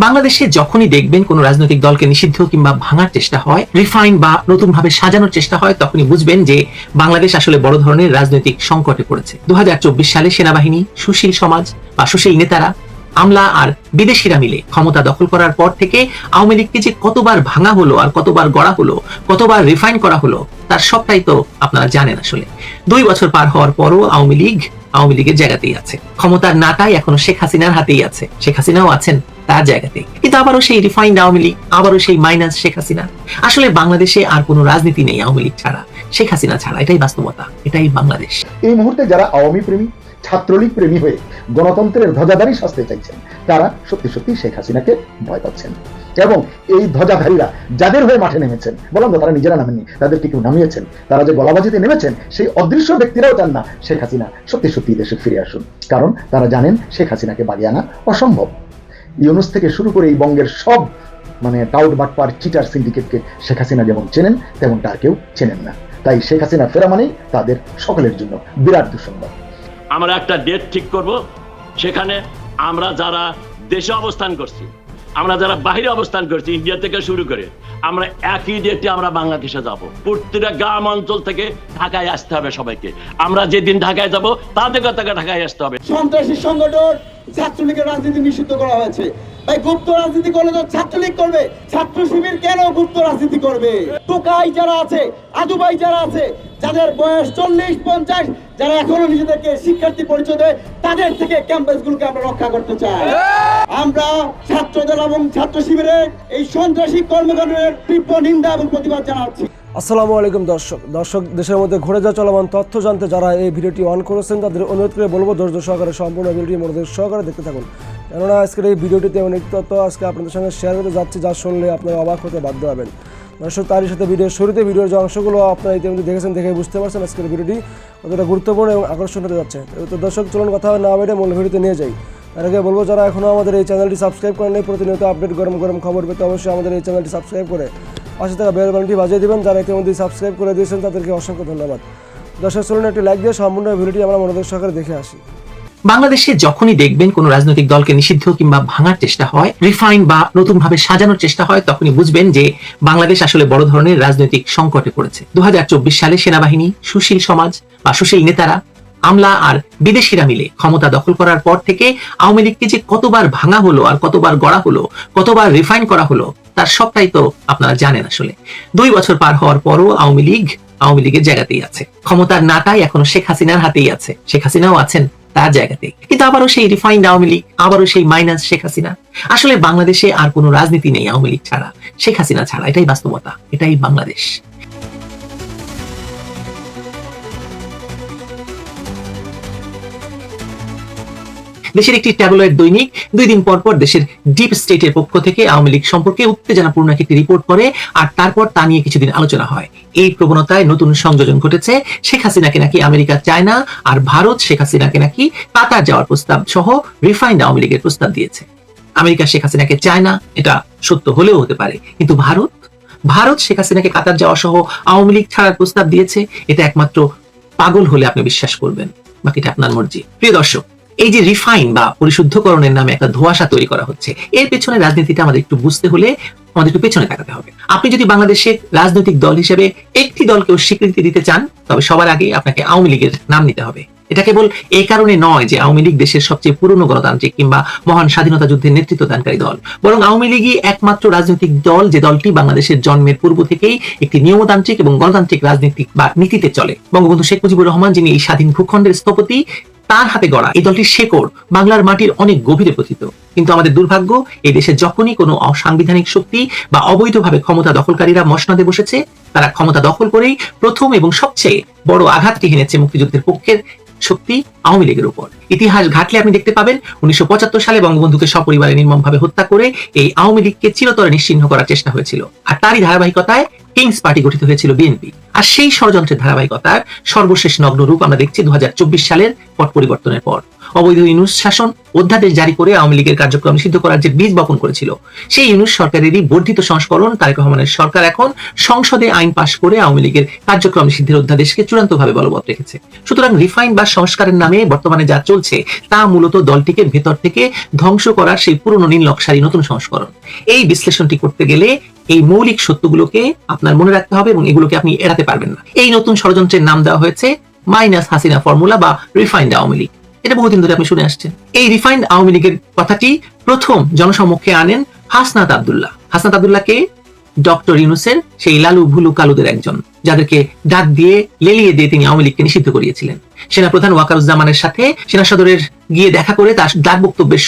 বাংলাদেশে যখনই দেখবেন কোন রাজনৈতিক দলকে নিষিদ্ধ কিংবা ভাঙার চেষ্টা হয়, রিফাইন বা নতুন ভাবে সাজানোর চেষ্টা হয়, তখনই বুঝবেন যে বাংলাদেশ আসলে বড় ধরনের রাজনৈতিক সংকটে পড়েছে। 2024 সালে সেনাবাহিনী, সুশীল সমাজ বা সুশীল নেতারা, আমলা আর বিদেশিরা মিলে ক্ষমতা দখল করার পর থেকে আওয়ামী লীগকে যে কতবার ভাঙা হলো আর কতবার গড়া হলো, কতবার রিফাইন করা হলো, তার সবটাই তো আপনারা জানেন। আসলে 2 বছর পার হওয়ার পরও আওয়ামী লীগের জায়গাতেই আছে। ক্ষমতার নাটাই এখনো শেখ হাসিনার হাতেই আছে। শেখ হাসিনাও আছেন তার জায়গাতেই, কিন্তু আবারও সেই রিফাইন্ড আওয়ামী লীগ, আবারও সেই মাইনাস শেখ হাসিনা। আসলে বাংলাদেশে আর কোনো রাজনীতি নেই আওয়ামী লীগ ছাড়া, শেখ হাসিনা ছাড়া। এটাই বাস্তবতা, এটাই বাংলাদেশ। এই মুহূর্তে যারা আওয়ামী প্রেমী, ছাত্রলীগ প্রেমী হয়ে গণতন্ত্রের ধ্বজাধারী সাজতে চাইছেন, তারা সত্যি সত্যি শেখ হাসিনাকে ভয় পাচ্ছেন। এবং এই ধ্বজাধারীরা যাদের হয়ে মাঠে নেমেছেন, বললাম তো তারা নিজেরা নামেননি, তাদেরকে কেউ নামিয়েছেন। তারা যে গলাবাজিতে নেমেছেন, সেই অদৃশ্য ব্যক্তিরাও চান না শেখ হাসিনা সত্যি সত্যি দেশে ফিরে আসুন, কারণ তারা জানেন শেখ হাসিনাকে বাগিয়ে আনা অসম্ভব। ইউনুস থেকে শুরু করে এই বঙ্গের সব টাউট বাটপার চিটার সিন্ডিকেটকে শেখ হাসিনা যেমন চেনেন, তেমন তার কেউ চেনেন না। তাই শেখ হাসিনা ফেরা মানেই তাদের সকলের জন্য বিরাট দুঃসংবাদ। আমরা একটা ডেট ঠিক করব, সেখানে আমরা যারা দেশে অবস্থান করছি, আমরা যারা বাইরে অবস্থান করছি, ইন্ডিয়া থেকে শুরু করে, আমরা একই ডেটে আমরা বাংলাদেশে যাব। প্রত্যেকটা গ্রাম অঞ্চল থেকে ঢাকায় আসতে হবে সবাইকে। আমরা যেদিন ঢাকায় যাব, তাদের থেকে ঢাকায় আসতে হবে। সন্ত্রাসী সংগঠন ছাত্রলীগের রাজনীতি নিষিদ্ধ করা হয়েছে। ভাই, গুপ্ত রাজনীতি করলে তো ছাত্রলীগ করবে, ছাত্র শিবির কেন গুপ্ত রাজনীতি করবে? টোকাই যারা আছে, আদুবাই যারা আছে, যাদের বয়স 40-50, যারা এখনো নিজেদেরকে শিক্ষার্থী পরিচয় দেয়, তাদের থেকে ক্যাম্পাসগুলোকে আমরা রক্ষা করতে চাই। আমরা ছাত্রদল এবং ছাত্র শিবিরের এই সন্ত্রাসী কর্মকাণ্ডের তীব্র নিন্দা এবং প্রতিবাদ জানাচ্ছি। আসসালামু আলাইকুম দর্শক, দেশের মধ্যে ঘুরে যাওয়া চলমান তথ্য জানতে যারা এই ভিডিওটি অন করেছেন, তাদের অনুরোধ করে বলবো ধৈর্য সহকারে সম্পূর্ণ ভিডিওটি মনোযোগ সহকারে দেখতে থাকুন। কেননা আজকের এই ভিডিওটিতে অনেক তথ্য আজকে আপনাদের সঙ্গে শেয়ার করতে যাচ্ছি, যা শুনলে আপনারা অবাক হতে বাধ্য হবেন। দর্শক, তারই সাথে ভিডিওর শুরুতে ভিডিওর যে অংশগুলো আপনারা ইতিমধ্যে দেখেছেন, দেখে বুঝতে পারছেন আজকের ভিডিওটি কতটা গুরুত্বপূর্ণ এবং আকর্ষণ হতে যাচ্ছে। তো দর্শক, চলুন কথা না বেড়ে মূল ভিডিওতে নিয়ে যাই। তার আগে বলবো, যারা এখনও আমাদের এই চ্যানেলটি সাবস্ক্রাইব করেন নাই, প্রতিনিয়ত আপডেট গরম গরম খবর পেতে অবশ্যই আমাদের এই চ্যানেলটি সাবস্ক্রাইব করে পাশে থাকা বেল বাটনটি বাজিয়ে দেবেন। যারা ইতিমধ্যে সাবস্ক্রাইব করে দিয়েছেন তাদেরকে অসংখ্য ধন্যবাদ। দর্শক, চলুন একটি লাইক দিয়ে সম্পূর্ণ ভিডিওটি আমরা মনোযোগ সহকারে দেখে আসি। বাংলাদেশে যখনই দেখবেন কোন রাজনৈতিক দলকে নিষিদ্ধ কিংবা ভাঙার চেষ্টা হয়, রিফাইন বা নতুন ভাবে সাজানোর চেষ্টা হয়, তখনই বুঝবেন যে বাংলাদেশ আসলে বড় ধরনের রাজনৈতিক সংকটে পড়েছে। 2024 সালে সেনাবাহিনী, সুশীল সমাজ বা সুশীল নেতারা, আমলা আর বিদেশিরা মিলে ক্ষমতা দখল করার পর থেকে আওয়ামী লীগকে যে কতবার ভাঙা হলো আর কতবার গড়া হলো, কতবার রিফাইন করা হলো, তার সবটাই তো আপনারা জানেন। আসলে 2 বছর পার হওয়ার পরও আওয়ামী লীগের জায়গাতেই আছে। ক্ষমতার নাটাই এখনো শেখ হাসিনার হাতেই আছে। শেখ হাসিনাও আছেন তার জায়গাতেই, কিন্তু আবারও সেই রিফাইন্ড আওয়ামী লীগ, আবারও সেই মাইনাস শেখ হাসিনা। আসলে বাংলাদেশে আর কোনো রাজনীতি নেই আওয়ামী লীগ ছাড়া, শেখ হাসিনা ছাড়া। এটাই বাস্তবতা, এটাই বাংলাদেশ। দেশের একটি ট্যাবলয়েড দৈনিক 2 দিন পর পর দেশের ডিপ স্টেটের পক্ষ থেকে আওয়ামী লীগ সম্পর্কে উত্তেজনাপূর্ণ একটি রিপোর্ট করে, আর তারপর তা নিয়ে কিছুদিন আলোচনা হয়। এই প্রবণতায় নতুন সংযোজন ঘটেছে। শেখ হাসিনাকে নাকি আমেরিকা চায় না, আর ভারত শেখ হাসিনাকে নাকি কাতার যাওয়ার প্রস্তাব সহ রিফাইন্ড আওয়ামী লীগের প্রস্তাব দিয়েছে। আমেরিকা শেখ হাসিনাকে চায় না, এটা সত্য হলেও হতে পারে, কিন্তু ভারত শেখ হাসিনাকে কাতার যাওয়া সহ আওয়ামী লীগ ছাড়ার প্রস্তাব দিয়েছে। এটা একমাত্র পাগল হলে আপনি বিশ্বাস করবেন, বাকিটা আপনার মর্জি। প্রিয় দর্শক, এই যে রিফাইন বা পরিশুদ্ধকরণের নামে একটা ধোঁয়াশা তৈরি করা হচ্ছে, এর পেছনে রাজনীতিটা আমাদের একটু বুঝতে হলে আমাদের একটু পেছনে তাকাতে হবে। আপনি যদি বাংলাদেশের রাজনৈতিক দল হিসেবে একটি দলকেও স্বীকৃতি দিতে চান, তবে সবার আগে আপনাকে আওয়ামী লীগের নাম নিতে হবে। এটা কেবল এই কারণে নয় যে আওয়ামী লীগ দেশের সবচেয়ে পুরনো গণতান্ত্রিক কিংবা মহান স্বাধীনতা যুদ্ধের নেতৃত্ব দানকারী দল, বরং আওয়ামী লীগই একমাত্র রাজনৈতিক দল যে দলটি বাংলাদেশের জন্মের পূর্ব থেকেই একটি নিয়মতান্ত্রিক এবং গণতান্ত্রিক রাজনীতিক বা নীতিতে চলে। বঙ্গবন্ধু শেখ মুজিবুর রহমান, যিনি এই স্বাধীন ভূখণ্ডের স্থপতি, তার হাতে গড়া এই দলটির শেকড় বাংলার মাটির অনেক গভীরে পতিত। কিন্তু আমাদের দুর্ভাগ্য, এই দেশে যখনই কোনো অসাংবিধানিক শক্তি বা অবৈধভাবে ক্ষমতা দখলকারীরা মসনদে বসেছে, তারা ক্ষমতা দখল করেই প্রথম এবং সবচেয়ে বড় আঘাতটি হেনেছে মুক্তিযুদ্ধের পক্ষের শক্তি আওয়ামী লীগের উপর। ইতিহাস ঘাটলে আপনি দেখতে পাবেন 1975 সালে বঙ্গবন্ধুকে সপরিবারে নির্মমভাবে হত্যা করে এই আওয়ামী লীগকে চিরতরে নিশ্চিহ্ন করার চেষ্টা হয়েছিল। আর তারই ধারাবাহিকতায় কিংস পার্টি গঠিত হয়েছিল বিএনপি। আর সেই ষড়যন্ত্রের ধারাবাহিকতার সর্বশেষ নগ্ন রূপ আমরা দেখছি 2024 সালের পট পরিবর্তনের পর। অবৈধ ইউনূস শাসন অধ্যাদেশ জারি করে আওয়ামী লীগের কার্যক্রম নিষিদ্ধ করার যে বীজ বপন করেছিল, সেই ইউনূস সরকারেরই বর্ধিত সংস্করণ তারেক রহমানের সরকার এখন সংসদে আইন পাশ করে আওয়ামী লীগের কার্যক্রম নিষিদ্ধের অধ্যাদেশকে চূড়ান্তভাবে বলবৎ রেখেছে। সুতরাং রিফাইন বা সংস্কারের নামে বর্তমানে যা চলছে তা মূলত দলটিকে ভেতর থেকে ধ্বংস করার সেই পুরনো নীল নকশারই নতুন সংস্করণ। এই বিশ্লেষণটি করতে গেলে এই মৌলিক সত্যগুলোকে আপনার মনে রাখতে হবে এবং এগুলোকে আপনি এড়াতে পারবেন না। এই নতুন ষড়যন্ত্রের নাম দেওয়া হয়েছে মাইনাস হাসিনা ফর্মুলা বা রিফাইন্ড আওয়ামী লীগ। এটা বহুদিন ধরে আপনি শুনে আসছেন। এই রিফাইন্ড আওয়ামী লীগের কথাটি প্রথম জনসম্মুখে আনেন হাসনাত আব্দুল্লাহ। হাসনাত আব্দুল্লাহকে ডক্টর ইউনূসের সেই লালু ভুলু কালুদের একজন, যাদেরকে ডাক দিয়ে লেলিয়ে দিয়ে তিনি আওয়ামী লীগকে নিষিদ্ধ করিয়েছিলেন। সেনাপ্রধান ওয়াকারুজ্জামানের সাথে সেনা সদরের গিয়ে দেখা করে তার ডাক বক্তব্যের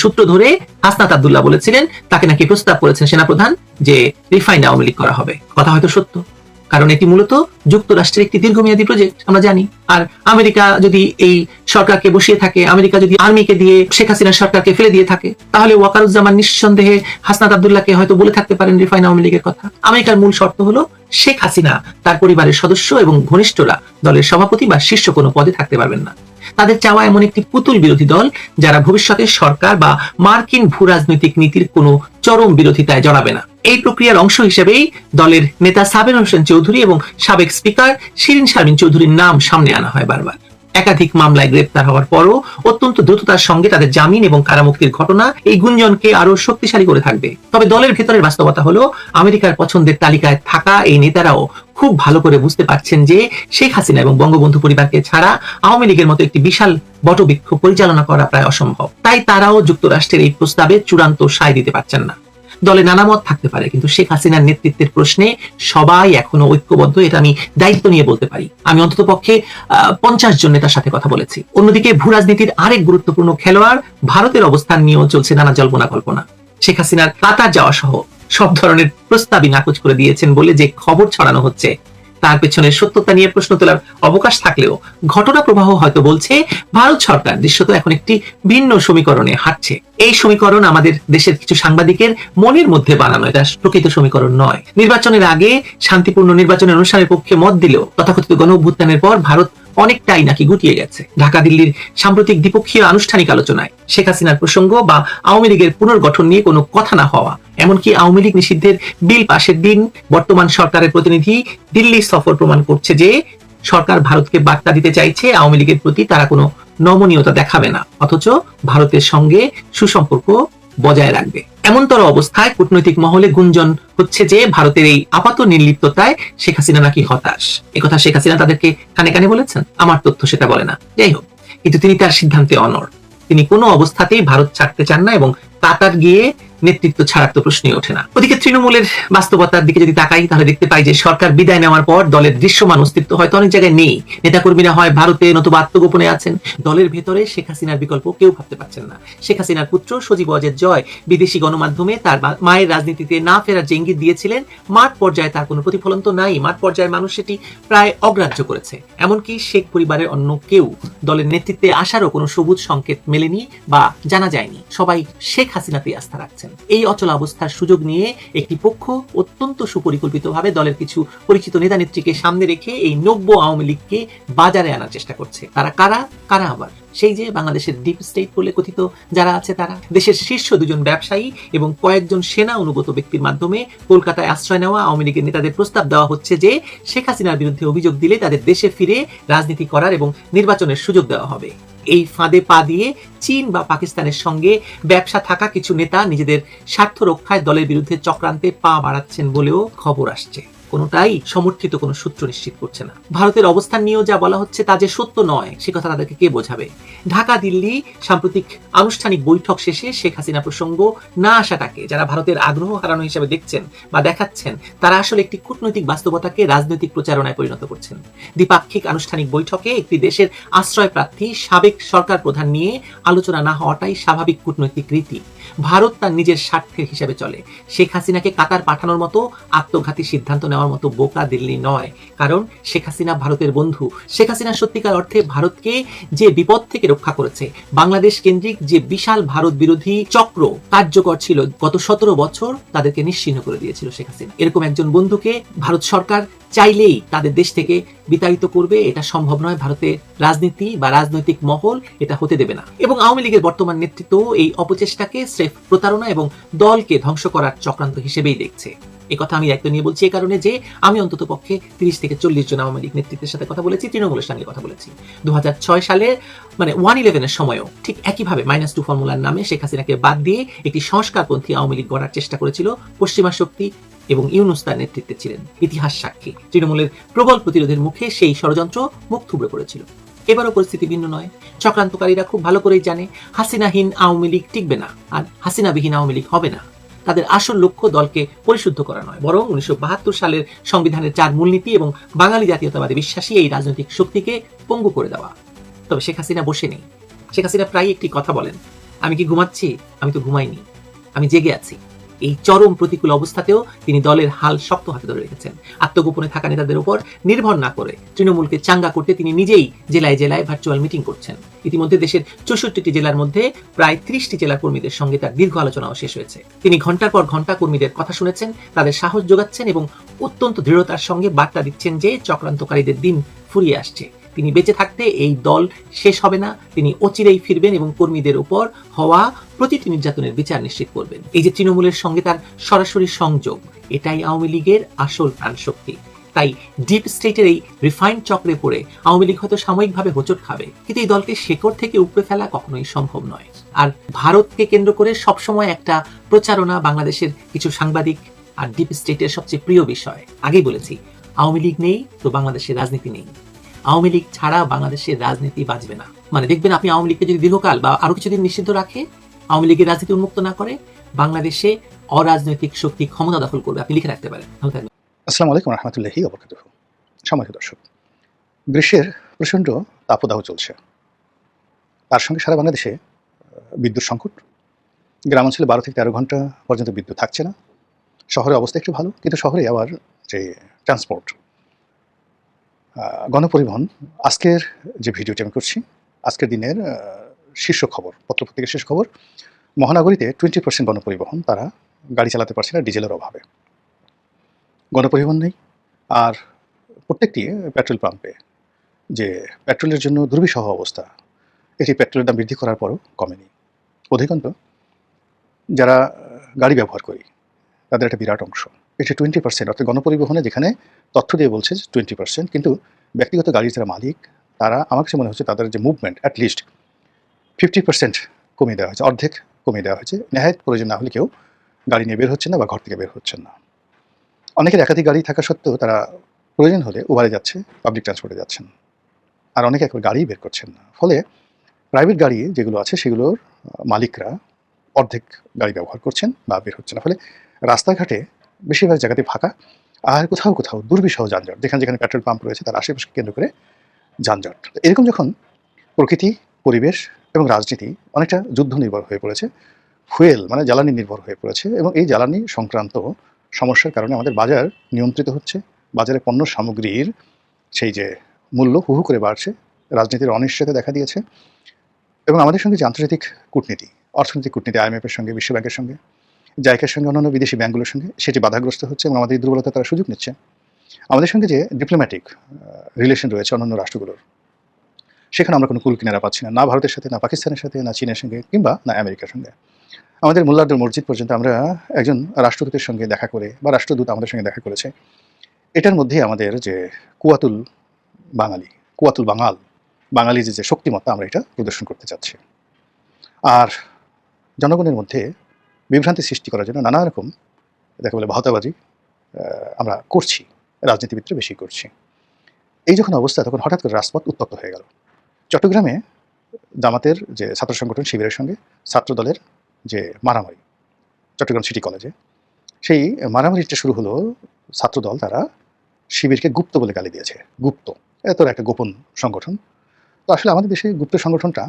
সূত্র ধরে হাসনাত আব্দুল্লাহ বলেছিলেন, তাকে নাকি প্রস্তাব করেছেন সেনাপ্রধান যে রিফাইন্ড আওয়ামী লীগ করা হবে। কথা হয়তো সত্য, কারণ এটি মূলত যুক্তরাষ্ট্রের একটি দীর্ঘমেয়াদী প্রজেক্ট, আমরা জানি। আর আমেরিকা যদি এই সরকারকে বসিয়ে থাকে, আমেরিকা যদি আর্মিকে দিয়ে শেখ হাসিনার সরকারকে ফেলে দিয়ে থাকে, তাহলে ওয়াকারুজ্জামান নিঃসন্দেহে হাসনাত আব্দুল্লাহকে হয়তো বলে থাকতে পারেন রিফাইন আওয়ামী লীগের কথা। আমেরিকার মূল শর্ত হলো শেখ হাসিনা তার পরিবারের সদস্য এবং ঘনিষ্ঠরা দলের সভাপতি বা শীর্ষ কোনো পদে থাকতে পারবেন না। তাদের চাওয়া এমন একটি পুতুল বিরোধী দল যারা ভবিষ্যতে সরকার বা মার্কিন ভূ রাজনৈতিক নীতির কোনো চরম বিরোধিতায় জড়াবে না। এই প্রক্রিয়ার অংশ হিসেবেই দলের নেতা সাবের হোসেন চৌধুরী এবং সাবেক স্পিকার শিরিন শারমিন চৌধুরীর নাম সামনে আনা হয় বারবার। একাধিক মামলায় গ্রেপ্তার হওয়ার পরও অত্যন্ত দ্রুততার সঙ্গে তাদের জামিন এবং কারামুক্তির ঘটনা এই গুঞ্জনকে আরো শক্তিশালী করে থাকবে। তবে দলের ভেতরের বাস্তবতা হলো আমেরিকার পছন্দের তালিকায় থাকা এই নেতারাও খুব ভালো করে বুঝতে পারছেন যে শেখ হাসিনা এবং বঙ্গবন্ধু পরিবারকে ছাড়া আওয়ামী লীগের মতো একটি বিশাল বটবৃক্ষ পরিচালনা করা প্রায় অসম্ভব। তাই তারাও যুক্তরাষ্ট্রের এই প্রস্তাবে চূড়ান্ত সায় দিতে পারছেন না। দলে নানা মত থাকতে পারে, কিন্তু শেখ হাসিনার নেতৃত্বের প্রশ্নে সবাই এখনো ঐক্যবদ্ধ, এটা আমি দায়িত্ব নিয়ে বলতে পারি। আমি অন্তত পক্ষে 50 জন নেতার সাথে কথা বলেছি। অন্যদিকে ভূ রাজনীতির আরেক গুরুত্বপূর্ণ খেলোয়াড় ভারতের অবস্থান নিয়েও চলছে নানা জল্পনা কল্পনা। শেখ হাসিনার কাতার যাওয়া সহ সব ধরনের প্রস্তাবই নাকচ করে দিয়েছেন বলে যে খবর ছড়ানো হচ্ছে, তার পেছনের সত্যতা নিয়ে প্রশ্ন তোলার অবকাশ থাকলেও ঘটনা প্রবাহ হয়তো বলছে ভারত সরকার দৃশ্যত এখন একটি ভিন্ন সমীকরণে হাঁটছে। এই সমীকরণ আমাদের দেশের কিছু সাংবাদিকের মনের মধ্যে বানানো, এটা প্রকৃত সমীকরণ নয়। নির্বাচনের আগে শান্তিপূর্ণ নির্বাচনের অনুষ্ঠানের পক্ষে মত দিলেও তথাকথিত গণঅভ্যুত্থানের পর ভারত অনেকটাই নাকি গুটিয়ে গেছে। ঢাকা দিল্লির সাম্প্রতিক দ্বিপক্ষীয় আনুষ্ঠানিক আলোচনায় শেখ হাসিনার প্রসঙ্গ বা আওয়ামী লীগের পুনর্গঠন নিয়ে কোনো কথা না হওয়া, এমনকি আওয়ামী লীগ নিষিদ্ধের বিল পাশের দিন বর্তমান সরকারের প্রতিনিধি দিল্লি সফর প্রমাণ করছে যে সরকার ভারতকে বার্তা দিতে চাইছে আওয়ামী লীগের প্রতি তারা কোনো নমনীয়তা দেখাবে না, অথচ ভারতের সঙ্গে সুসম্পর্ক বজায় রাখবে। এমনতর অবস্থায় কূটনৈতিক মহলে গুঞ্জন হচ্ছে যে ভারতের এই আপাত নির্লিপ্ততায় শেখ হাসিনা নাকি হতাশ। একথা শেখ হাসিনা তাদেরকে কানে কানে বলেছেন, আমার তথ্য সেটা বলে না। যাই হোক, কিন্তু তিনি তার সিদ্ধান্তে অনড়। তিনি কোনো অবস্থাতেই ভারত ছাড়তে চান না এবং কাতার গিয়ে নেতৃত্ব ছাড়ার তো প্রশ্নই ওঠে না। ওদিকে তৃণমূলের বাস্তবতার দিকে যদি তাকাই তাহলে দেখতে পাই যে সরকার বিদায় নেওয়ার পর দলের দৃশ্যমান অস্তিত্ব হয়তো অনেক জায়গায় নেই। নেতাকর্মীরা হয় ভারতে নতুবা আত্মগোপনে আছেন। দলের ভেতরে শেখ হাসিনার বিকল্প কেউ ভাবতে পারছেন না। শেখ হাসিনার পুত্র সজীব ওয়াজেদ জয় বিদেশি গণমাধ্যমে তার মায়ের রাজনীতিতে না ফেরার যে ইঙ্গিত দিয়েছিলেন, মাঠ পর্যায়ে তার কোনো প্রতিফলন তো নাই। মাঠ পর্যায়ের মানুষ সেটি প্রায় অগ্রাহ্য করেছে। এমনকি শেখ পরিবারের অন্য কেউ দলের নেতৃত্বে আসারও কোনো সবুজ সংকেত মেলেনি বা জানা যায়নি। সবাই শেখ হাসিনাতেই আস্থা রাখছেন। এই অচল অবস্থার সুযোগ নিয়ে একটি পক্ষ অত্যন্ত সুপরিকল্পিতভাবে দলের কিছু পরিচিত নেতা নেত্রীকে সামনে রেখে এই নব্য আওয়ামী লীগকে বাজারে আনার চেষ্টা করছে। তারা কারা আবার সেই যে বাংলাদেশের ডিপ স্টেট বলে কথিত যারা আছে, তারা দেশের শীর্ষ দুজন ব্যবসায়ী এবং কয়েকজন সেনা অনুগত ব্যক্তির মাধ্যমে কলকাতায় আশ্রয় নেওয়া আওয়ামী লীগের নেতাদের প্রস্তাব দেওয়া হচ্ছে যে শেখ হাসিনার বিরুদ্ধে অভিযোগ দিলে তাদের দেশে ফিরে রাজনীতি করার এবং নির্বাচনের সুযোগ দেওয়া হবে। এই ফাঁদে পা দিয়ে চীন বা পাকিস্তানের সঙ্গে ব্যবসা থাকা কিছু নেতা নিজেদের স্বার্থ রক্ষায় দলের বিরুদ্ধে চক্রান্তে পা বাড়াচ্ছেন বলেও খবর আসছে। কোনোটাই সমর্থিত কোনো সূত্র নিশ্চিত করছে না। ভারতের অবস্থান নিয়েও যা বলা হচ্ছে তা যে সত্য নয় সে কথা তাদেরকে কে বোঝাবে। ঢাকা দিল্লি সাম্প্রতিক আনুষ্ঠানিক বৈঠক শেষে শেখ হাসিনা প্রসঙ্গ না আসাটাকে যারা ভারতের আগ্রহ হারানো হিসেবে দেখছেন বা দেখাচ্ছেন, তারা আসলে একটি কূটনৈতিক বাস্তবতাকে রাজনৈতিক প্রচারণায় পরিণত করছেন। দ্বিপাক্ষিক আনুষ্ঠানিক বৈঠকে একটি দেশের আশ্রয় প্রার্থী সাবেক সরকার প্রধান নিয়ে আলোচনা না হওয়াটাই স্বাভাবিক কূটনৈতিক রীতি। ভারত তার নিজের স্বার্থের হিসেবে চলে। শেখ হাসিনাকে কাতার পাঠানোর মতো আত্মঘাতী সিদ্ধান্ত নেওয়ার মতো বোকা দিল্লি নয়, কারণ শেখ হাসিনা ভারতের বন্ধু। শেখ হাসিনা সত্যিকার অর্থে ভারতকে যে বিপদ থেকে রক্ষা করেছে, বাংলাদেশ কেন্দ্রিক যে বিশাল ভারত বিরোধী চক্র কার্যকর ছিল গত 17 বছর, তাদেরকে নিশ্চিহ্ন করে দিয়েছিল শেখ হাসিনা। এরকম একজন বন্ধুকে ভারত সরকার চাইলেই তাদের দেশ থেকে বিতাড়িত করবে, এটা সম্ভব নয়। ভারতের রাজনীতি বা রাজনৈতিক মহল এটা হতে দেবে না, এবং আওয়ামী লীগের বর্তমান নেতৃত্ব এই অপচেষ্টাকে স্রেফ প্রতারণা এবং দলকে ধ্বংস করার চক্রান্ত হিসেবেই দেখছে। এই কথা আমি দায়িত্ব নিয়ে বলছি এই কারণে যে আমি অন্তত পক্ষে 30 থেকে 40 জন আওয়ামী লীগ নেতৃত্বের সাথে কথা বলেছি, তৃণমূলের সঙ্গে কথা বলেছি। 2006 সালে 1/11 সময়ও ঠিক একইভাবে -2 ফর্মুলার নামে শেখ হাসিনাকে বাদ দিয়ে একটি সংস্কারপন্থী আওয়ামী লীগ গড়ার চেষ্টা করেছিল পশ্চিমা শক্তি, এবং ইউনূস তার নেতৃত্বে ছিলেন। ইতিহাস সাক্ষী, তৃণমূলের প্রবল প্রতিরোধের মুখে সেই ষড়যন্ত্র মুখ থুবড়ে পড়েছিল। এবারও পরিস্থিতি ভিন্ন নয়। চক্রান্তকারীরা খুব ভালো করেই জানে হাসিনাহীন আওয়ামী লীগ টিকবে না, আর হাসিনাবিহীন আওয়ামী লীগ হবে না। তাদের আসল লক্ষ্য দলকে পরিশুদ্ধ করা নয়, বরং 1972 সালের সংবিধানের 4 মূলনীতি এবং বাঙালি জাতীয়তাবাদে বিশ্বাসী এই রাজনৈতিক শক্তিকে পঙ্গু করে দেওয়া। তবে শেখ হাসিনা বসে নেই। শেখ হাসিনা প্রায় একটি কথা বলেন, আমি কি ঘুমাচ্ছি? আমি তো ঘুমাইনি, আমি জেগে আছি। এই চরম প্রতিকূল অবস্থাতেও তিনি দলের হাল শক্ত হাতে ধরে রেখেছেন। আত্মগোপনে থাকা নেতাদের উপর নির্ভর না করে তৃণমূলকে চাঙ্গা করতে তিনি নিজেই জেলায় জেলায় ভার্চুয়াল মিটিং করছেন। ইতিমধ্যে দেশের 64টি জেলার মধ্যে প্রায় 30টি জেলার কর্মীদের সঙ্গে তার দীর্ঘ আলোচনাও শেষ হয়েছে। তিনি ঘন্টার পর ঘন্টা কর্মীদের কথা শুনেছেন, তাদের সাহস যোগাচ্ছেন এবং অত্যন্ত দৃঢ়তার সঙ্গে বার্তা দিচ্ছেন যে চক্রান্তকারীদের দিন ফুরিয়ে আসছে। তিনি বেঁচে থাকতে এই দল শেষ হবে না, তিনি অচিরেই ফিরবেন এবং কর্মীদের উপর হওয়া প্রতিটি নির্যাতনের বিচার নিশ্চিত করবেন। এই যে তৃণমূলের সঙ্গে তার সরাসরি সংযোগ, এটাই আওয়ামী লীগের আসল প্রাণশক্তি। তাই ডিপ স্টেটের এই রিফাইন্ড চক্রে পড়ে আওয়ামী লীগ হয়তো সাময়িকভাবে হোঁচট খাবে, কিন্তু এই দলকে শেকড় থেকে উপড়ে ফেলা কখনোই সম্ভব নয়। আর ভারতকে কেন্দ্র করে সবসময় একটা প্রচারণা বাংলাদেশের কিছু সাংবাদিক আর ডিপ স্টেটের সবচেয়ে প্রিয় বিষয়। আগেই বলেছি, আওয়ামী লীগ নেই তো বাংলাদেশের রাজনীতি নেই। আওয়ামী লীগ ছাড়া বাংলাদেশের রাজনীতি বাঁচবে না। মানে দেখবেন আপনি আওয়ামী লীগকে যদি দীর্ঘকাল বা আরো কিছুদিন নিষিদ্ধ রাখে, আওয়ামী লীগের রাজনীতি উন্মুক্ত না করে, বাংলাদেশে অরাজনৈতিক শক্তি ক্ষমতা দখল করবে। আপনি লিখে রাখতে পারেন। আসসালামু আলাইকুম রহমতুল্লাহি ওয়া বারাকাতুহু। সম্মানিত দর্শক, গ্রীষ্মের প্রচণ্ড তাপদাহ চলছে, তার সঙ্গে সারা বাংলাদেশে বিদ্যুৎ সংকট। গ্রামাঞ্চলে 12 থেকে 13 ঘন্টা পর্যন্ত বিদ্যুৎ থাকছে না। শহরের অবস্থা একটু ভালো, কিন্তু শহরে আবার যে ট্রান্সপোর্ট, গণপরিবহন, আজকের যে ভিডিওটি আমি করছি, আজকের দিনের শীর্ষ খবর, পত্রপত্রিকার শীর্ষ খবর, মহানগরীতে 20% গণপরিবহন তারা গাড়ি চালাতে পারছে না ডিজেলের অভাবে। গণপরিবহন নেই, আর প্রত্যেকটি পেট্রোল পাম্পে যে পেট্রোলের জন্য দুর্বিষহ অবস্থা, এটি পেট্রোলের দাম বৃদ্ধি করার পরও কমেনি। অধিকাংশ যারা গাড়ি ব্যবহার করি তাদের একটা বিরাট অংশ, এটি 20%, অর্থাৎ গণপরিবহনে যেখানে তথ্য দিয়ে বলছে 20%, কিন্তু ব্যক্তিগত গাড়ির যারা মালিক তারা, আমার কাছে মনে হচ্ছে তাদের যে মুভমেন্ট অ্যাটলিস্ট 50% কমিয়ে দেওয়া হয়েছে, অর্ধেক কমিয়ে দেওয়া হয়েছে। নেহায়েত প্রয়োজন না হলে কেউ গাড়ি নিয়ে বের হচ্ছে না বা ঘর থেকে বের হচ্ছেন না। অনেকের একাধিক গাড়ি থাকা সত্ত্বেও তারা প্রয়োজন হলে উবারে যাচ্ছে, পাবলিক ট্রান্সপোর্টে যাচ্ছেন, আর অনেকে একবার গাড়ি বের করছেন না। ফলে প্রাইভেট গাড়ি যেগুলো আছে সেগুলোর মালিকরা অর্ধেক গাড়ি ব্যবহার করছেন বা বের হচ্ছে না। ফলে রাস্তাঘাটে বেশিরভাগ জায়গাতে ফাঁকা, আর কোথাও কোথাও দুর্বিষহ যানজট, যেখানে যেখানে পেট্রোল পাম্প রয়েছে তার আশেপাশে কেন্দ্র করে যানজট। এরকম যখন প্রকৃতি, পরিবেশ এবং রাজনীতি অনেকটা যুদ্ধ নির্ভর হয়ে পড়েছে, ফুয়েল মানে জ্বালানি নির্ভর হয়ে পড়েছে, এবং এই জ্বালানি সংক্রান্ত সমস্যার কারণে আমাদের বাজার নিয়ন্ত্রিত হচ্ছে, বাজারে পণ্য সামগ্রীর সেই যে মূল্য হু হু করে বাড়ছে, রাজনীতির অনিশ্চয়তা দেখা দিয়েছে, এবং আমাদের সঙ্গে যে আন্তর্জাতিক কূটনীতি, অর্থনৈতিক কূটনীতি, IMF-এর সঙ্গে, বিশ্ব ব্যাংকের সঙ্গে, জাইকার সঙ্গে, অন্যান্য বিদেশি ব্যাংকগুলোর সঙ্গে সেটি বাধাগ্রস্ত হচ্ছে, এবং আমাদের দুর্বলতা তারা সুযোগ নিচ্ছে। আমাদের সঙ্গে যে ডিপ্লোম্যাটিক রিলেশন রয়েছে অন্যান্য রাষ্ট্রগুলোর, সেখানে আমরা কোনো কুল কিনারা পাচ্ছি না, না ভারতের সাথে, না পাকিস্তানের সাথে, না চীনের সঙ্গে, কিংবা না আমেরিকার সঙ্গে। আমাদের মোল্লারদের মসজিদ পর্যন্ত আমরা একজন রাষ্ট্রদূতের সঙ্গে দেখা করে, বা রাষ্ট্রদূত আমাদের সঙ্গে দেখা করেছে, এটার মধ্যে আমাদের যে কুয়াতুল বাঙালি, কুয়াতুল বাঙালি যে শক্তিমত্তা, আমরা এটা প্রদর্শন করতে চাচ্ছি। আর জনগণের মধ্যে বিভ্রান্তি সৃষ্টি করার জন্য নানা রকম দেখা বলে ভাওতাবাজি আমরা করছি, রাজনীতিবিদরা বেশি করছি। এই যখন অবস্থা, তখন হঠাৎ করে রাজপথ উত্তপ্ত হয়ে গেল। চট্টগ্রামে জামাতের যে ছাত্র সংগঠন শিবিরের সঙ্গে ছাত্র দলের যে মারামারি, চট্টগ্রাম সিটি কলেজে, সেই মারামারিটা শুরু হলো। ছাত্রদল তারা শিবিরকে গুপ্ত বলে গালি দিয়েছে। গুপ্ত, এত একটা গোপন সংগঠন। তো আসলে আমাদের দেশে গুপ্ত সংগঠনটা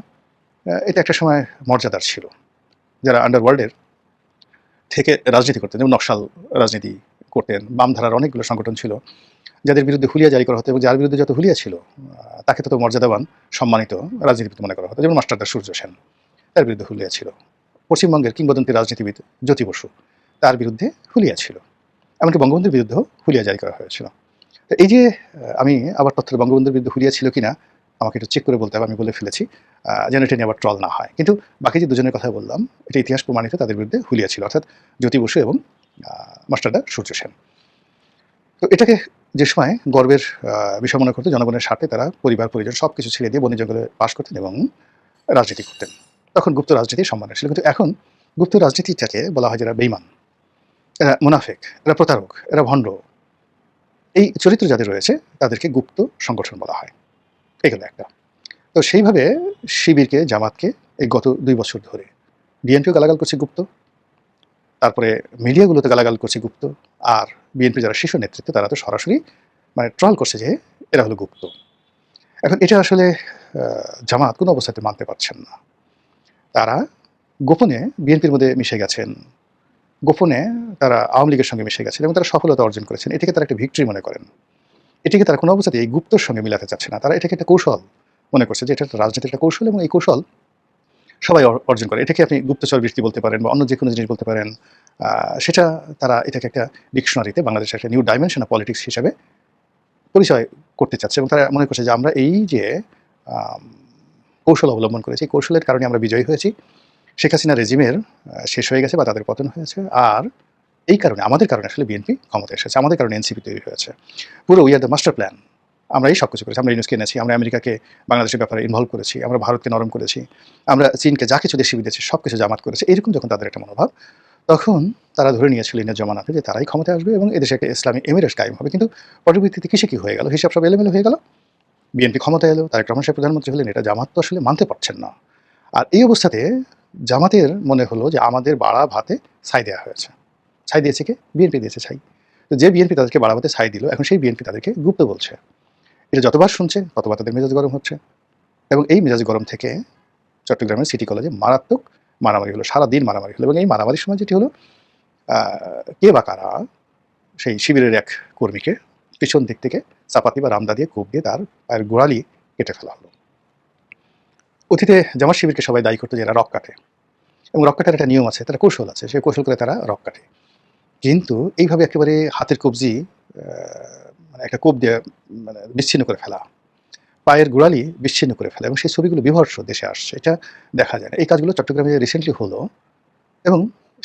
এটা একটা সময় মর্যাদার ছিল। যারা আন্ডারওয়ার্ল্ডের থেকে রাজনীতি করতেন, যেমন নকশাল রাজনীতি করতেন। বামধারার অনেকগুলো সংগঠন ছিল যাদের বিরুদ্ধে হুলিয়া জারি করা হতো, এবং যার বিরুদ্ধে যত হুলিয়া ছিল তাকে তত মর্যাদাবান সম্মানিত রাজনীতিবিদ মনে করা হতো। যেমন মাস্টারদা সূর্য সেন, তার বিরুদ্ধে হুলিয়া ছিল। পশ্চিমবঙ্গের কিংবদন্তি রাজনীতিবিদ জ্যোতি বসু, তার বিরুদ্ধে হুলিয়া ছিল। এমনকি বঙ্গবন্ধুর বিরুদ্ধেও হুলিয়া জারি করা হয়েছিল। তো এই যে আমি আবার তথ্যের বঙ্গবন্ধুর বিরুদ্ধে হুলিয়া ছিল কিনা আমাকে একটু চেক করে বলতে হবে, আমি বলে ফেলেছি, যেন এটা নিয়ে আবার ট্রল না হয়। কিন্তু বাকি যে দুজনের কথা বললাম, এটা ইতিহাস প্রমাণিত, তাদের বিরুদ্ধে হুলিয়া ছিল, অর্থাৎ জ্যোতি বসু এবং মাস্টারদা সূর্য সেন। তো এটাকে যে সময় গর্বের বিষয় মনে করতে, জনগণের স্বার্থে তারা পরিবার পরিজন সব কিছু ছেড়ে দিয়ে বনে জঙ্গলে বাস করতেন এবং রাজনীতি করতেন। তখন গুপ্ত রাজনীতি সম্মান ছিল। কিন্তু এখন গুপ্ত রাজনীতিটাকে বলা হয় যারা বেইমান, এরা মুনাফেক, এরা প্রতারক, এরা ভণ্ড, এই চরিত্র যাদের রয়েছে তাদেরকে গুপ্ত সংগঠন বলা হয়। এগুলো একটা। তো সেইভাবে শিবিরকে, জামাতকে এই গত 2 বছর ধরে বিএনপিও গালাগাল করছে গুপ্ত, তারপরে মিডিয়াগুলোতে গালাগাল করছে গুপ্ত, আর বিএনপি যারা শীর্ষ নেতৃত্ব তারা তো সরাসরি মানে ট্রল করছে যে এরা হলো গুপ্ত। এখন এটা আসলে জামাত কোনো অবস্থাতে মানতে পারছেন না। তারা গোপনে বিএনপির মধ্যে মিশে গেছেন, গোপনে তারা আওয়ামী লীগের সঙ্গে মিশে গেছেন এবং তারা সফলতা অর্জন করেছেন। এটাকে তারা একটা ভিক্টরি মনে করেন। এটাকে তারা কোনো অবস্থাতে এই গুপ্তর সঙ্গে মিলাতে চাচ্ছে না। তারা এটাকে একটা কৌশল মনে করছে যে এটা একটা রাজনীতির একটা কৌশল, এবং এই কৌশল সবাই অর্জন করে। এটাকে আপনি গুপ্তচর বৃত্তি বলতে পারেন বা অন্য যে কোনো জিনিস বলতে পারেন। সেটা তারা এটাকে একটা ডিকশনারিতে বাংলাদেশের একটা নিউ ডাইমেনশন অফ পলিটিক্স হিসেবে পরিচয় করতে চাচ্ছে, এবং তারা মনে করছে যে আমরা এই যে কৌশল অবলম্বন করেছি, এই কৌশলের কারণে আমরা বিজয়ী হয়েছি, শেখ হাসিনা রেজিমের শেষ হয়ে গেছে বা তাদের পতন হয়েছে, আর এই কারণে আমাদের কারণে আসলে বিএনপি ক্ষমতা এসেছে, আমাদের কারণে এনসিপি তৈরি হয়েছে। পুরো we are the master plan. আমরা এই সব কিছু করেছি। আমরা ইউনুসকে এনেছি, আমরা আমেরিকাকে বাংলাদেশের ব্যাপারে ইনভলভ করেছি, আমরা ভারতকে নরম করেছি, আমরা চীনকে যা কিছু দেশে বিদেশে সব কিছু জামাত করেছি। এরকম যখন তাদের একটা মনোভাব, তখন তারা ধরে নিয়েছিল ইনের জমানাতে যে তারাই ক্ষমতায় আসবে এবং এদেশে একটা ইসলামী এমিরেটস কায়েম হবে। কিন্তু পরবর্তীতে কিসে কি হয়ে গেল, হিসাব সব এলোমেলো হয়ে গেল। বিএনপি ক্ষমতায় এলো, তারেক রহমান সাহেব প্রধানমন্ত্রী হলেন, এটা জামাত তো আসলে মানতে পারছেন না। আর এই অবস্থাতে জামাতের মনে হলো যে আমাদের বাড়া ভাতে ছাই দেওয়া হয়েছে। ছাই দিয়েছে কে? বিএনপি দিয়েছে ছাই। তো যে বিএনপি তাদেরকে বাড়া ভাতে ছাই দিল, এখন সেই বিএনপি তাদেরকে গুপ্ত বলছে। এটা যতবার শুনছে ততবার তাদের মেজাজ গরম হচ্ছে, এবং এই মেজাজ গরম থেকে চট্টগ্রামের সিটি কলেজে মারাত্মক মারামারি হলো, সারাদিন মারামারি হলো। এবং এই মারামারির সময় যেটি হলো, কে বা কারা সেই শিবিরের এক কর্মীকে পিছন দিক থেকে চাপাতি বা রামদা দিয়ে কূপ দিয়ে তার পায়ের গোড়ালি কেটে ফেলা হলো। অতীতে জামাত শিবিরকে সবাই দায়ী করতো যে এরা রক কাটে, এবং রক কাটার একটা নিয়ম আছে, তারা কৌশল আছে, সেই কৌশল করে তারা রক কাটে। কিন্তু এইভাবে একেবারে হাতের কবজি মানে একটা কোপ দিয়ে মানে বিচ্ছিন্ন করে ফেলা, পায়ের গোড়ালি বিচ্ছিন্ন করে ফেলা, এবং সেই ছবিগুলো বিভৎস দেশে আসছে, এটা দেখা যায় না। এই কাজগুলো চট্টগ্রামে রিসেন্টলি হলো, এবং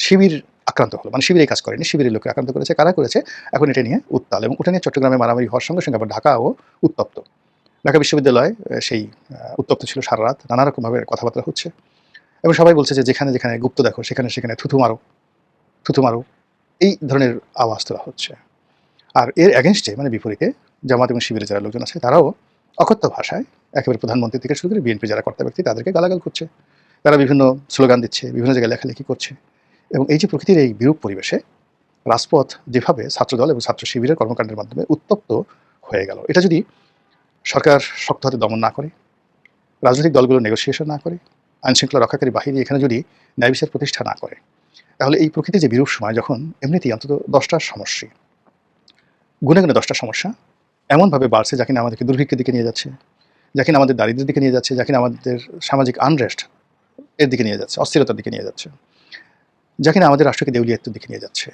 শিবির আক্রান্ত হলো। মানে শিবির এই কাজ করেনি, শিবিরের লোকে আক্রান্ত করেছে। কারা করেছে এখন এটা নিয়ে উত্তাল, এবং ওটা নিয়ে চট্টগ্রামে মারামারি হওয়ার সঙ্গে সঙ্গে আবার ঢাকাও উত্তপ্ত। ঢাকা বিশ্ববিদ্যালয় সেই উত্তপ্ত ছিল সারা রাত, নানা রকমভাবে কথাবার্তা হচ্ছে, এবং সবাই বলছে যে যেখানে যেখানে গুপ্ত দেখো সেখানে সেখানে থুথু মারো, থুথু মারো, এই ধরনের আওয়াজ তোলা হচ্ছে। আর এর অ্যাগেনস্টে মানে বিপরীতে জামাত এবং শিবিরের যারা লোকজন আছে তারাও অকথ্য ভাষায় একেবারে প্রধানমন্ত্রী থেকে শুরু করে বিএনপি যারা কর্তা ব্যক্তি তাদেরকে গালাগাল করছে, তারা বিভিন্ন স্লোগান দিচ্ছে, বিভিন্ন জায়গায় লেখালেখি করছে। এবং এই যে প্রকৃতির এই বিরূপ পরিবেশে রাজপথ যেভাবে ছাত্রদল এবং ছাত্র শিবিরের কর্মকাণ্ডের মাধ্যমে উত্তপ্ত হয়ে গেল, এটা যদি সরকার শক্ত হাতে দমন না করে, রাজনৈতিক দলগুলো নেগোসিয়েশন না করে, আইনশৃঙ্খলা রক্ষাকারী বাহিনী এখানে যদি ন্যায় বিচার প্রতিষ্ঠা না করে, তাহলে এই প্রকৃতির যে বিরূপ সময়, যখন এমনিতেই অন্তত 10টার সমস্যা, গুনে গুনে 10টা সমস্যা এমনভাবে বাড়ছে যা কিনা আমাদেরকে দুর্ভিক্ষের দিকে নিয়ে যাচ্ছে, যা কিনা আমাদের দারিদ্র্যের দিকে নিয়ে যাচ্ছে, যা কিনা আমাদের সামাজিক আনরেস্ট এর দিকে নিয়ে যাচ্ছে, অস্থিরতার দিকে নিয়ে যাচ্ছে, যা কিনা আমাদের রাষ্ট্রকে দেউলিয়াত্বের দিকে নিয়ে যাচ্ছে।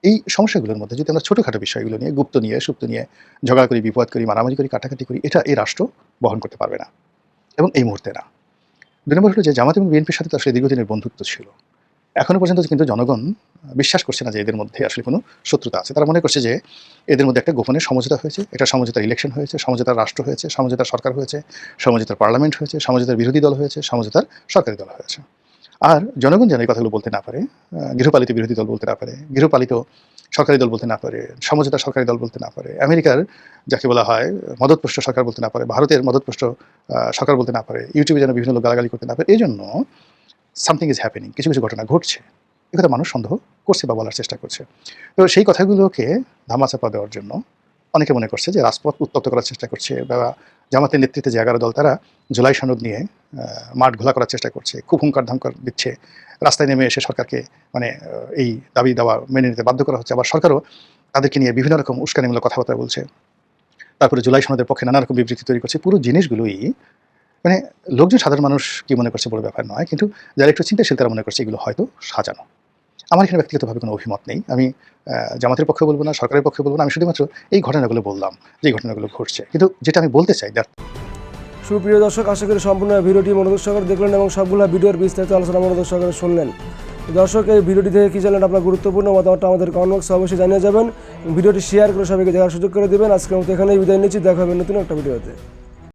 এই সমস্যাগুলোর মধ্যে যদি আমরা ছোটোখাটো বিষয়গুলো নিয়ে, গুপ্ত নিয়ে, সুপ্ত নিয়ে ঝগড়া করি, বিপদ করি, মারামারি করি, কাটাকাটি করি, এটা এই রাষ্ট্র বহন করতে পারবে না, এবং এই মুহূর্তে না। 2 নম্বর হলো যে জামাত এবং বিএনপির সাথে তো আসলে দীর্ঘদিনের বন্ধুত্ব ছিল। এখনো পর্যন্ত কিন্তু জনগণ বিশ্বাস করছে না যে এদের মধ্যে আসলে কোনো শত্রুতা আছে। তারা মনে করছে যে এদের মধ্যে একটা গোপনে সমঝোতা হয়েছে, এটা সমঝোতার ইলেকশন হয়েছে, সমঝোতার রাষ্ট্র হয়েছে, সমঝোতার সরকার হয়েছে, সমঝোতার পার্লামেন্ট হয়েছে, সমঝোতার বিরোধী দল হয়েছে, সমঝোতার সরকারি দল হয়েছে। আর জনগণ যেন এই কথাগুলো বলতে না পারে, গৃহপালিত বিরোধী দল বলতে না পারে, গৃহপালিত সরকারি দল বলতে না পারে, সমঝোতার সরকারি দল বলতে না পারে, আমেরিকার যাকে বলা হয় মদতপুষ্ট সরকার বলতে না পারে, ভারতের মদতপুষ্ট সরকার বলতে না পারে, ইউটিউবে যেন বিভিন্ন লোক গালাগালি করতে না পারে, এই জন্য সামথিং ইজ হ্যাপেনিং, কিছু কিছু ঘটনা ঘটছে, এ কথা মানুষ সন্দেহ করছে বা বলার চেষ্টা করছে। তো সেই কথাগুলোকে ধামাচাপা দেওয়ার জন্য অনেকে মনে করছে যে রাজপথ উত্তপ্ত করার চেষ্টা করছে, বা জামাতের নেতৃত্বে যে 11 দল তারা জুলাই সনদ নিয়ে মাঠ ঘোলা করার চেষ্টা করছে, খুব হুঙ্কার ধামকার দিচ্ছে, রাস্তায় নেমে এসে সরকারকে মানে এই দাবি দাওয়া মেনে নিতে বাধ্য করা হচ্ছে। আবার সরকারও তাদেরকে নিয়ে বিভিন্ন রকম উস্কানিমূলক কথাবার্তা বলছে, তারপরে জুলাই সনদের পক্ষে নানা রকম বিবৃতি তৈরি করছে। পুরো জিনিসগুলোই মানে লোকজন, সাধারণ মানুষ কি মনে করছে বড় ব্যাপার নয়, কিন্তু যারা একটু চিন্তাশীল তারা মনে করছে এগুলো হয়তো সাজানো। আমার এখানে ব্যক্তিগতভাবে কোনো অভিমত নেই। আমি জামাতের পক্ষে বলবো না, সরকারের পক্ষে বলবো না, আমি শুধুমাত্র এই ঘটনাগুলো বললাম যে এই ঘটনাগুলো ঘটছে। কিন্তু যেটা আমি বলতে চাই, সুপ্রিয় দর্শক, আশা করি সম্পূর্ণ ভিডিওটি মনোযোগ সহকারে দেখলেন এবং সবগুলো ভিডিওর বিস্তারিত আলোচনা মনোযোগ সহকারে শুনলেন। দর্শক, এই ভিডিওটি থেকে কী জানলেন আপনার গুরুত্বপূর্ণ মতামতটা আমাদের কমেন্ট বক্সে অবশ্যই জানিয়ে যাবেন। ভিডিওটি শেয়ার করে সবাইকে দেখার সুযোগ করে দেবেন। আজকের মতো এখানেই বিদায় নিচ্ছি, দেখা হবে নতুন একটা ভিডিওতে।